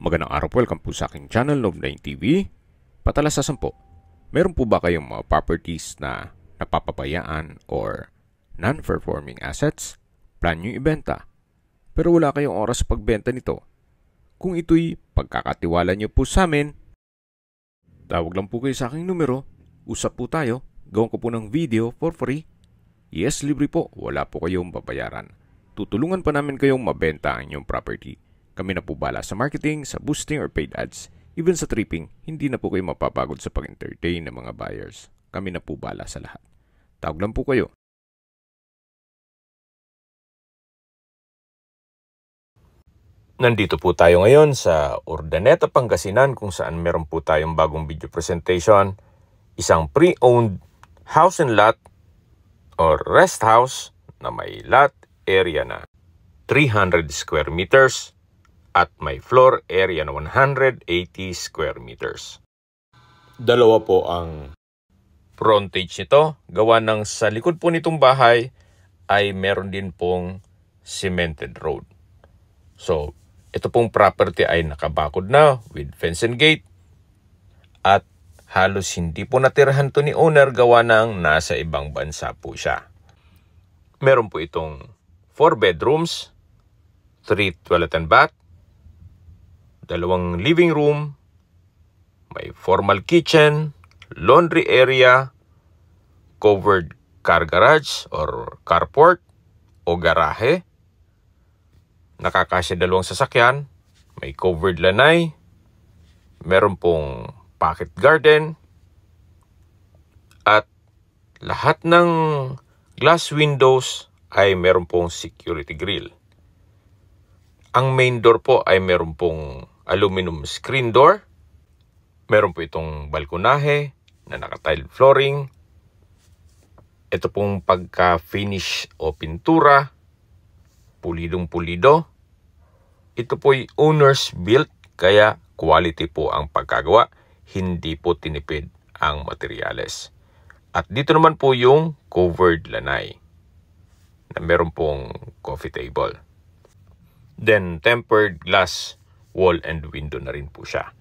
Magandang araw po, welcome po sa aking channel, Noob9 TV. Patalasasan po, meron po ba kayong mga properties na napapabayaan or non-performing assets? Plan nyo ibenta, pero wala kayong oras sa pagbenta nito. Kung ito'y pagkakatiwala nyo po sa amin, tawag lang po kayo sa aking numero, usap po tayo, gawin ko po ng video for free. Yes, libre po, wala po kayong babayaran. Tutulungan pa namin kayong mabenta ang inyong property. Kami na po bala sa marketing, sa boosting or paid ads. Even sa tripping, hindi na po kayo mapapagod sa pag-entertain ng mga buyers. Kami na po bala sa lahat. Tawag lang po kayo. Nandito po tayo ngayon sa Urdaneta, Pangasinan kung saan meron po tayong bagong video presentation. Isang pre-owned house and lot or rest house na may lot area na 300 square meters at may floor area na 180 square meters. Dalawa po ang frontage nito. Gawa ng sa likod po nitong bahay ay meron din pong cemented road. So, ito pong property ay nakabakod na with fence and gate at halos hindi po natirahan to ni owner gawa ng nasa ibang bansa po siya. Meron po itong 4 bedrooms, 3 toilet and bath, 2 living room, may formal kitchen, laundry area, covered car garage or carport o garahe. Nakakasya 2 sasakyan, may covered lanay, meron pong pocket garden, at lahat ng glass windows ay meron pong security grill. Ang main door po ay meron pong aluminum screen door. Meron po itong balkonahe na naka-tile flooring. Ito pong pagka-finish o pintura, pulidong-pulido. Ito po'y owner's built, kaya quality po ang pagkagawa. Hindi po tinipid ang materyales. At dito naman po yung covered lanay na meron pong coffee table. Then, tempered glass wall and window na rin po siya.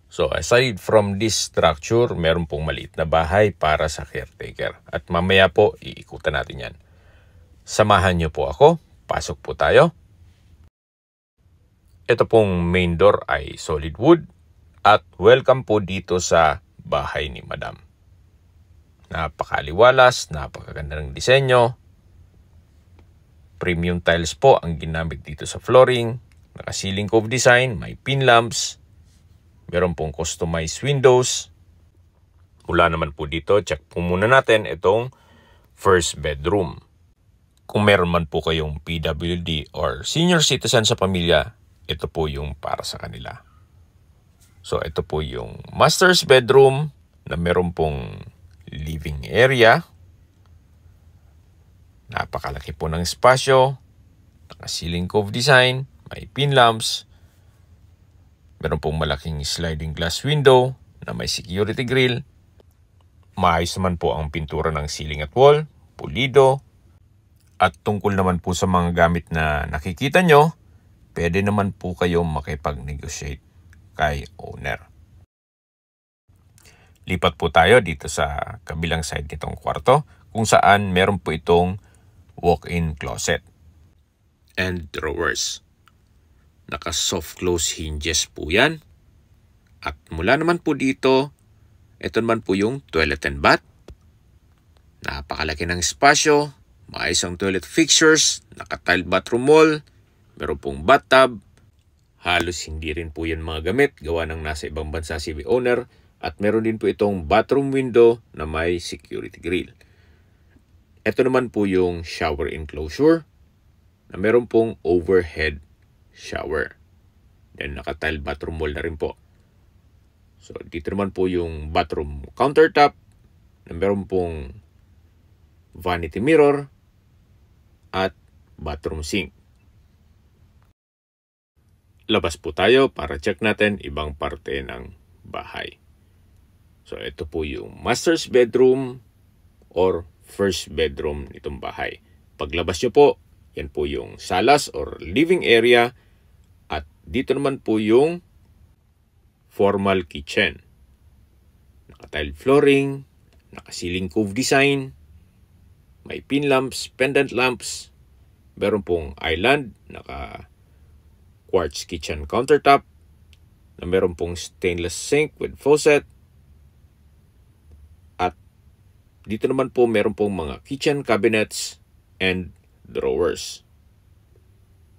So, aside from this structure, meron pong maliit na bahay para sa caretaker. At mamaya po, iikutan natin yan. Samahan niyo po ako. Pasok po tayo. Ito pong main door ay solid wood. At welcome po dito sa bahay ni Madam. Napakaliwalas, napakaganda ng disenyo. Premium tiles po ang ginamit dito sa flooring. Naka-ceiling cove design, may pin lamps. Meron pong customized windows. Mula naman po dito, check po muna natin itong first bedroom. Kung meron man po kayong PWD or senior citizen sa pamilya, ito po yung para sa kanila. So ito po yung master's bedroom na meron pong living area. Napakalaki po ng espasyo. Naka-ceiling cove design. May pin lamps. Meron pong malaking sliding glass window na may security grill. Maayos naman po ang pintura ng ceiling at wall. Pulido. At tungkol naman po sa mga gamit na nakikita nyo, pwede naman po kayong makipag-negotiate kay owner. Lipat po tayo dito sa kabilang side nitong kwarto kung saan meron po itong walk-in closet and drawers. Naka-soft close hinges po yan. At mula naman po dito, ito naman po yung toilet and bath. Napakalaki ng espasyo. Maayos ang toilet fixtures. Naka-tile bathroom wall. Meron pong bathtub. Halos hindi rin po yan mga gamit. Gawa ng nasa ibang bansa si owner. At meron din po itong bathroom window na may security grill. Ito naman po yung shower enclosure na meron pong overhead shower. Then naka-tile bathroom wall na rin po. So dito naman po yung bathroom countertop na meron pong vanity mirror at bathroom sink. Labas po tayo para check natin ibang parte ng bahay. So ito po yung master's bedroom or first bedroom nitong bahay. Paglabas nyo po, yan po yung salas or living area at dito naman po yung formal kitchen. Naka-tile flooring, naka-ceiling cove design, may pin lamps, pendant lamps, meron pong island, naka-quartz kitchen countertop, na meron pong stainless sink with faucet, at dito naman po meron pong mga kitchen cabinets and drawers.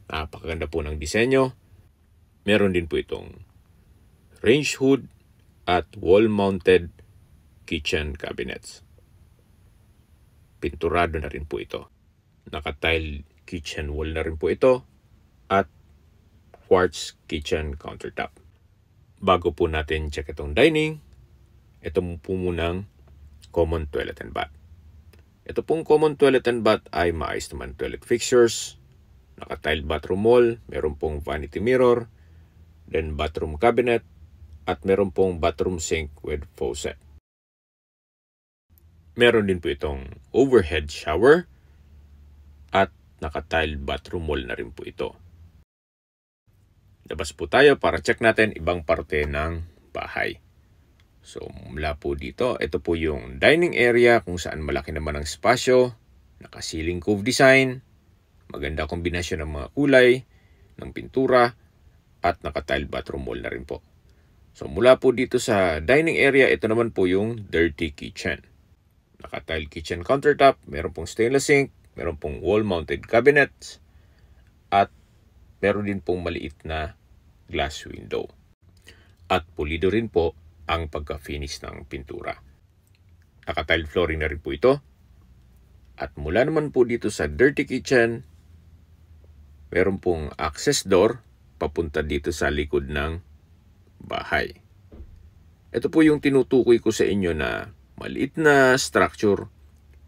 Napakaganda po ng disenyo. Meron din po itong range hood at wall-mounted kitchen cabinets. Pinturado na rin po ito. Naka-tile kitchen wall na rin po ito at quartz kitchen countertop. Bago po natin check itong dining, ito po munang common toilet and bath. Ito pong common toilet and bath ay maayos naman toilet fixtures, naka-tile bathroom wall, meron pong vanity mirror, then bathroom cabinet, at meron pong bathroom sink with faucet. Meron din po itong overhead shower at naka-tile bathroom wall na rin po ito. Labas po tayo para check natin ibang parte ng bahay. So mula po dito, ito po yung dining area kung saan malaki naman ang spasyo, naka-ceiling cove design, maganda kombinasyon ng mga kulay, ng pintura, at naka-tile bathroom wall na rin po. So mula po dito sa dining area, ito naman po yung dirty kitchen. Naka-tile kitchen countertop, meron pong stainless sink, meron pong wall-mounted cabinets, at meron din pong maliit na glass window. At pulido rin po ang pagka-finish ng pintura. Naka-tile flooring na rin po ito. At mula naman po dito sa dirty kitchen, meron pong access door papunta dito sa likod ng bahay. Ito po yung tinutukoy ko sa inyo na maliit na structure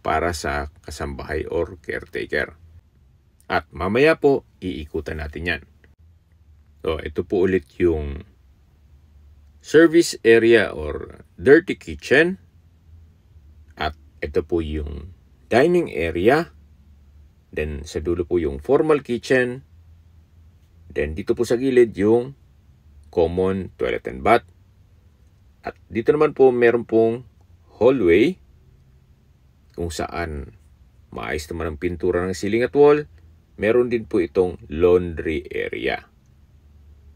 para sa kasambahay or caretaker. At mamaya po, iikutan natin yan. So, ito po ulit yung service area or dirty kitchen. At ito po yung dining area. Then, sa dulo po yung formal kitchen. Then, dito po sa gilid yung common toilet and bath. At dito naman po meron pong hallway kung saan maayos naman ang pintura ng ceiling at wall. Meron din po itong laundry area.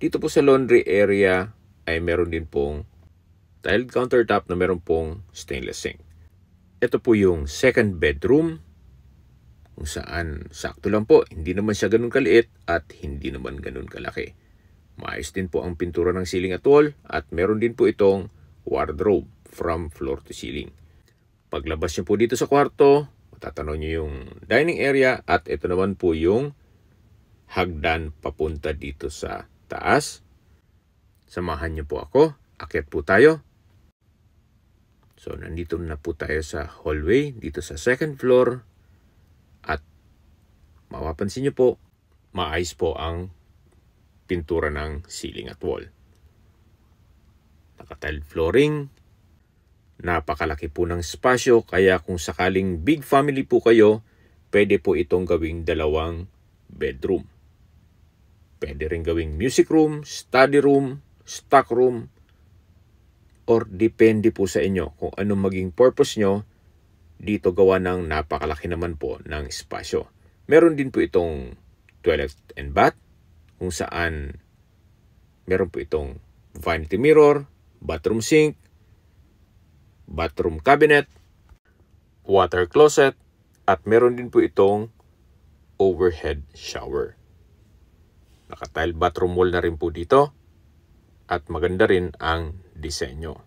Dito po sa laundry area ay meron din pong tiled countertop na meron pong stainless sink. Ito po yung second bedroom kung saan sakto lang po. Hindi naman siya ganun kaliit at hindi naman ganun kalaki. Maayos din po ang pintura ng ceiling at wall at meron din po itong wardrobe from floor to ceiling. Paglabas niyo po dito sa kwarto, matatanaw niyo yung dining area at ito naman po yung hagdan papunta dito sa taas. Samahan niyo po ako. Akyat po tayo. So, nandito na po tayo sa hallway dito sa second floor. At mapapansin niyo po, maayos po ang pintura ng ceiling at wall. Naka-tile flooring. Napakalaki po ng spasyo kaya kung sakaling big family po kayo, pwede po itong gawing 2 bedroom. Pwede rin gawing music room, study room, stock room, or depende po sa inyo kung anong maging purpose nyo. Dito gawa ng napakalaki naman po ng spasyo. Meron din po itong toilet and bath kung saan meron po itong vanity mirror, bathroom sink, bathroom cabinet, water closet, at meron din po itong overhead shower. Naka-tile bathroom wall na rin po dito at maganda rin ang disenyo.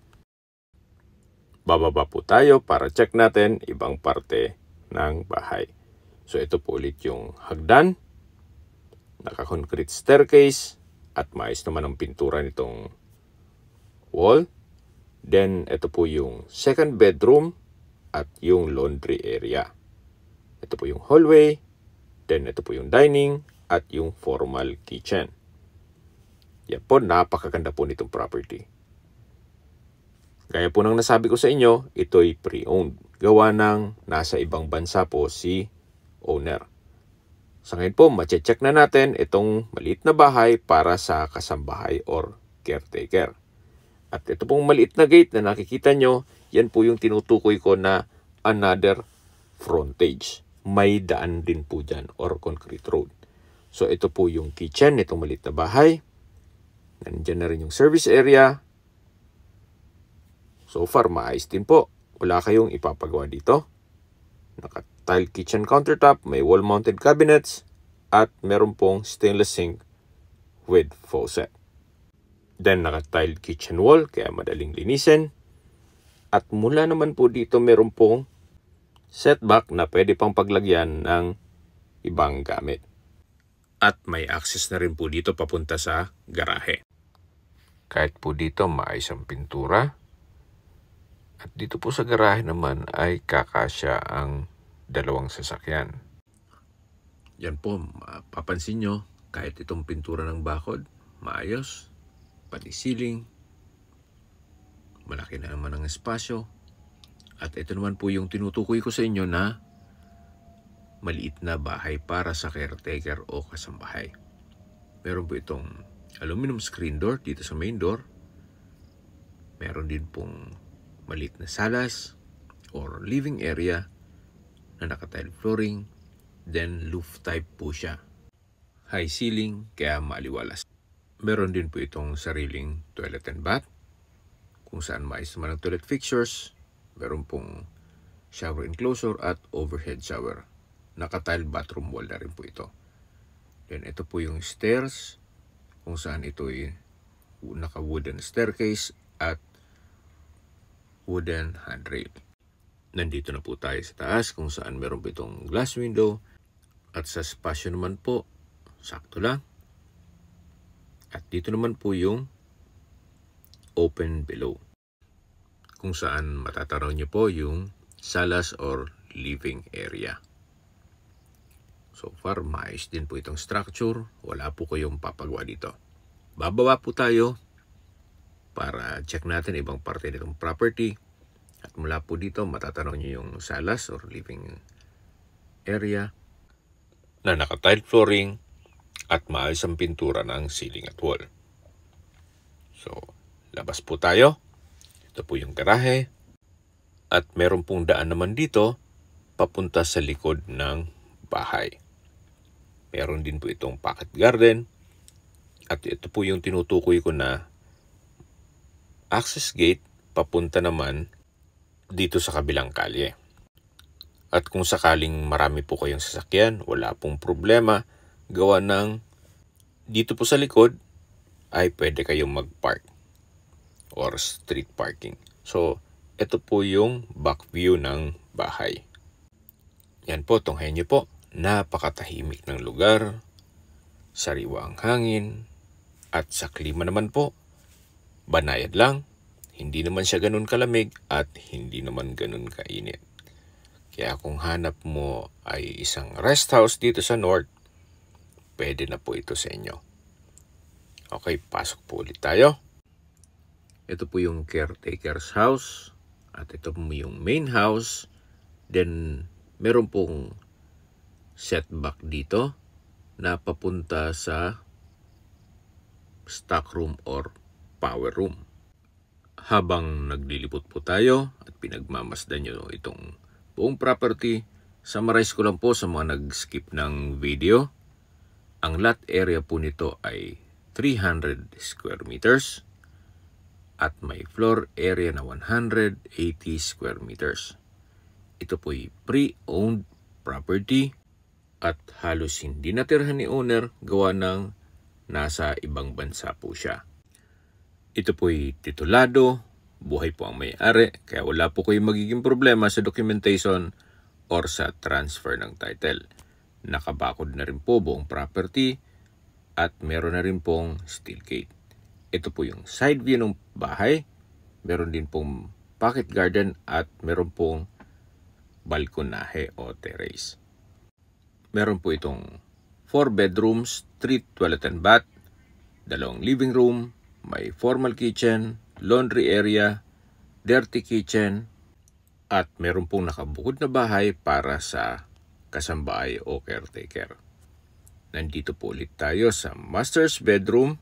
Bababa po tayo para check natin ibang parte ng bahay. So ito po ulit yung hagdan, naka-concrete staircase, at maayos naman ang pintura nitong wall. Then ito po yung second bedroom at yung laundry area. Ito po yung hallway, then ito po yung dining at yung formal kitchen. Yan po, napakaganda po nitong property. Gaya po ng nasabi ko sa inyo, ito'y pre-owned. Gawa ng nasa ibang bansa po si owner. Sa ngayon po, mache-check na natin itong maliit na bahay para sa kasambahay or caretaker. At ito pong maliit na gate na nakikita nyo, yan po yung tinutukoy ko na another frontage. May daan din po dyan or concrete road. So ito po yung kitchen nitong maliit na bahay. Nandiyan na rin yung service area. So far, maayos din po. Wala kayong ipapagawa dito. Naka-tile kitchen countertop, may wall-mounted cabinets, at meron pong stainless sink with faucet. Then naka-tile kitchen wall, kaya madaling linisin. At mula naman po dito, meron pong setback na pwede pang paglagyan ng ibang gamit. At may access na rin po dito papunta sa garahe. Kahit po dito maayos ang pintura. At dito po sa garahe naman ay kakasya ang dalawang sasakyan. Yan po, mapapansin nyo, kahit itong pintura ng bakod, maayos. Pati ceiling. Malaki na naman ang espasyo. At ito naman po yung tinutukoy ko sa inyo na maliit na bahay para sa caretaker o kasambahay. Meron po itong aluminum screen door dito sa main door. Meron din pong maliit na salas or living area na naka-tile flooring. Then roof type po siya. High ceiling kaya maaliwalas. Meron din po itong sariling toilet and bath kung saan maayos naman ang toilet fixtures. Meron pong shower enclosure at overhead shower. Naka-tile bathroom wall na rin po ito. Then ito po yung stairs kung saan ito ay naka-wooden staircase at wooden handrail. Nandito na po tayo sa taas kung saan meron po itong glass window at sa spasyo naman po, sakto lang. At dito naman po yung open below kung saan matatanaw nyo po yung salas or living area. So far, maayos din po itong structure. Wala po kayong papagawa dito. Bababa po tayo para check natin ibang parte nitong property. At mula po dito, matatanaw nyo yung salas or living area na naka-tile flooring at maayos ang pintura ng ceiling at wall. So, labas po tayo. Ito po yung garahe. At meron pong daan naman dito papunta sa likod ng bahay. Meron din po itong pocket garden. At ito po yung tinutukoy ko na access gate papunta naman dito sa kabilang kalye. At kung sakaling marami po kayong sasakyan, wala pong problema. Gawa ng dito po sa likod ay pwede kayong mag-park or street parking. So, ito po yung back view ng bahay. Yan po, tunghayan nyo po. Napakatahimik ng lugar, sariwa ang hangin, at sa klima naman po, banayad lang. Hindi naman siya ganun kalamig at hindi naman ganun kainit. Kaya kung hanap mo ay isang rest house dito sa North, pwede na po ito sa inyo. Okay, pasok po ulit tayo. Ito po yung caretaker's house. At ito po yung main house. Then, meron pong setback dito na papunta sa stock room or power room. Habang naglilipot po tayo at pinagmamasdan nyo itong buong property, summarize ko lang po sa mga nag-skip ng video. Ang lot area po nito ay 300 square meters at may floor area na 180 square meters. Ito po ay pre-owned property at halos hindi natirhan ni owner gawa ng nasa ibang bansa po siya. Ito po ay titulado, buhay po ang may-ari, kaya wala po kayong magiging problema sa documentation or sa transfer ng title. Nakabakod na rin po buong property at meron na rin pong steel gate. Ito po yung side view ng bahay. Meron din pong pocket garden at meron pong balkonahe o terrace. Meron po itong 4 bedrooms, 3 toilet and bath, 2 living room, may formal kitchen, laundry area, dirty kitchen, at meron pong nakabukod na bahay para sa kasambahay o caretaker. Nandito po ulit tayo sa master's bedroom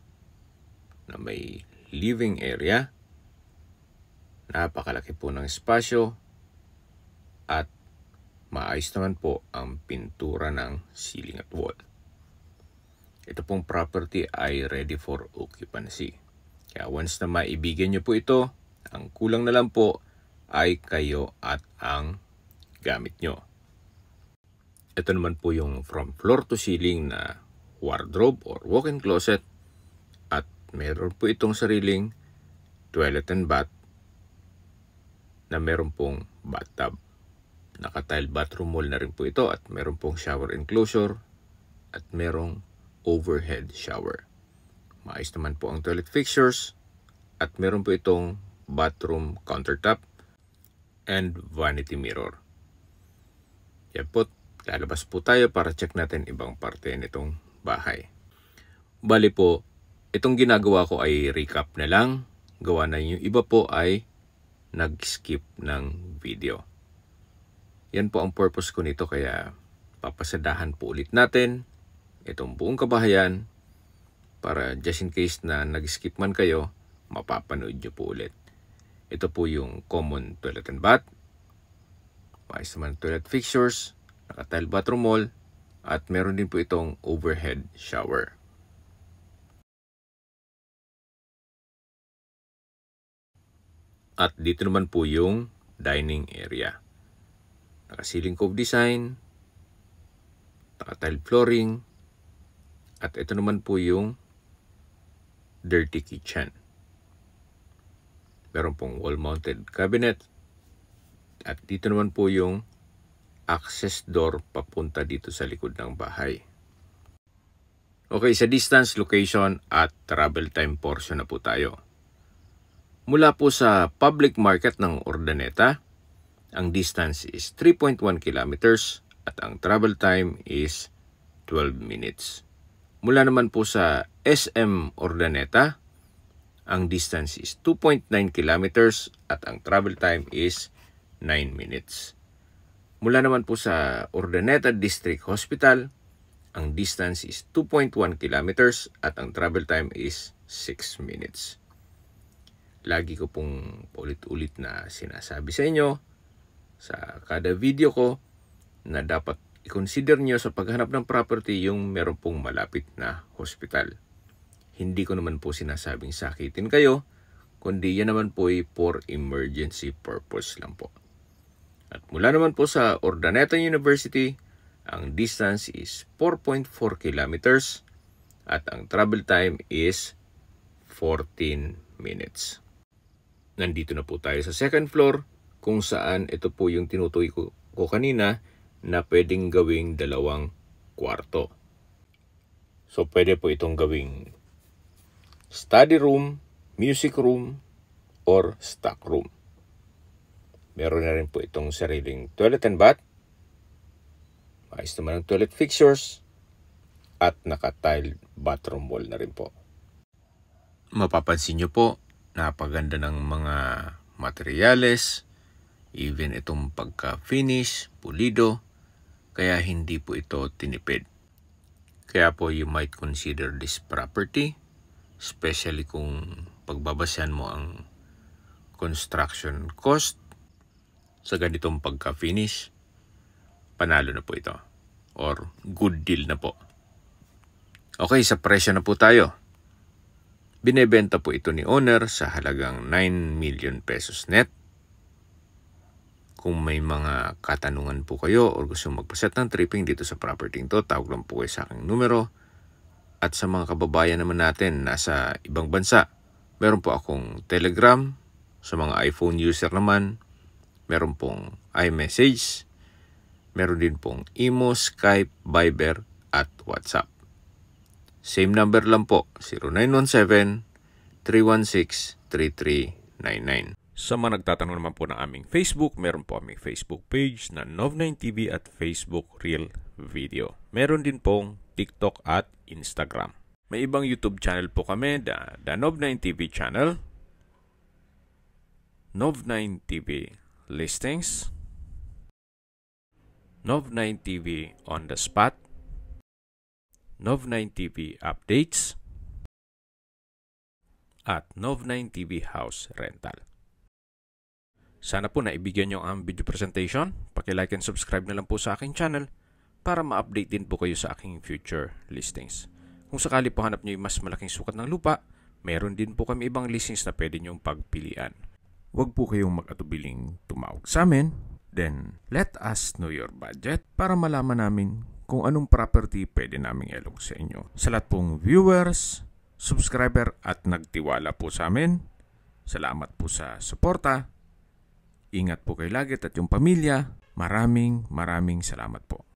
na may living area. Napakalaki po ng espasyo at maayos naman po ang pintura ng ceiling at wall. Ito pong property ay ready for occupancy. Kaya once na maibigyan nyo po ito, ang kulang na lang po ay kayo at ang gamit nyo. Ito naman po yung from floor to ceiling na wardrobe or walk-in closet at meron po itong sariling toilet and bath na meron pong bathtub. Naka-tile bathroom wall na rin po ito at meron pong shower enclosure at merong overhead shower. Maayos naman po ang toilet fixtures at meron po itong bathroom countertop and vanity mirror. Yan po, lalabas po tayo para check natin ibang parte nitong bahay. Bali po, itong ginagawa ko ay recap na lang. Gawa na yung iba po ay nag-skip ng video. Yan po ang purpose ko nito, kaya papasadahan po ulit natin itong buong kabahayan para just in case na nag-skip man kayo, mapapanood nyo po ulit. Ito po yung common toilet and bath. Maayos naman toilet fixtures, naka-tile bathroom wall, at meron din po itong overhead shower. At dito naman po yung dining area. Naka-ceiling cove design, naka-tile flooring, at ito naman po yung dirty kitchen. Meron pong wall-mounted cabinet, at dito naman po yung access door papunta dito sa likod ng bahay. Okay, sa distance, location at travel time portion na po tayo. Mula po sa public market ng Urdaneta, ang distance is 3.1 kilometers at ang travel time is 12 minutes. Mula naman po sa SM Urdaneta, ang distance is 2.9 kilometers at ang travel time is 9 minutes. Mula naman po sa Urdaneta District Hospital, ang distance is 2.1 kilometers at ang travel time is 6 minutes. Lagi ko pong ulit-ulit na sinasabi sa inyo sa kada video ko na dapat i-consider nyo sa paghanap ng property yung meron pong malapit na hospital. Hindi ko naman po sinasabing sakitin kayo, kundi yan naman po ay for emergency purpose lang po. At mula naman po sa Urdaneta University, ang distance is 4.4 kilometers at ang travel time is 14 minutes. Nandito na po tayo sa second floor kung saan ito po yung tinutukoy ko kanina na pwedeng gawing 2 kwarto. So pwede po itong gawing study room, music room, or stock room. Meron na rin po itong sariling toilet and bath. Maayos naman ang toilet fixtures at naka-tile bathroom wall na rin po. Mapapansin nyo po, napaganda ng mga materyales, even itong pagka-finish, pulido, kaya hindi po ito tinipid. Kaya po you might consider this property, especially kung pagbabasyan mo ang construction cost sa ganitong pagka-finish, panalo na po ito. Or good deal na po. Okay, sa presyo na po tayo. Binebenta po ito ni owner sa halagang 9 million pesos net. Kung may mga katanungan po kayo o gusto magpaset ng tripping dito sa property to, tawag lang po kayo sa aking numero. At sa mga kababayan naman natin nasa ibang bansa, meron po akong Telegram. Sa mga iPhone user naman, meron pong iMessage. Meron din pong Imo, Skype, Viber at WhatsApp. Same number lang po, 0917-316-3399. Sa mga nagtatanong naman po ng aming Facebook, meron po aming Facebook page na Nov9TV at Facebook Real Video. Meron din pong TikTok at Instagram. May ibang YouTube channel po kami, the Nov9TV channel, Nov9TV Listings, Nov9TV On The Spot, Nov9 TV Updates at Nov9 TV House Rental. Sana po naibigyan nyo ang video presentation. Paki-like and subscribe na lang po sa aking channel para ma-update din po kayo sa aking future listings. Kung sakali po hanap nyo yung mas malaking sukat ng lupa, meron din po kami ibang listings na pwede nyong pagpilian. Huwag po kayong mag-atubiling tumawag sa amin. Then, let us know your budget para malaman namin kung anong property pwede naming ilog sa inyo. Sa lahat pong viewers, subscriber at nagtiwala po sa amin, salamat po sa suporta. Ingat po kayo lagi at yung pamilya. Maraming salamat po.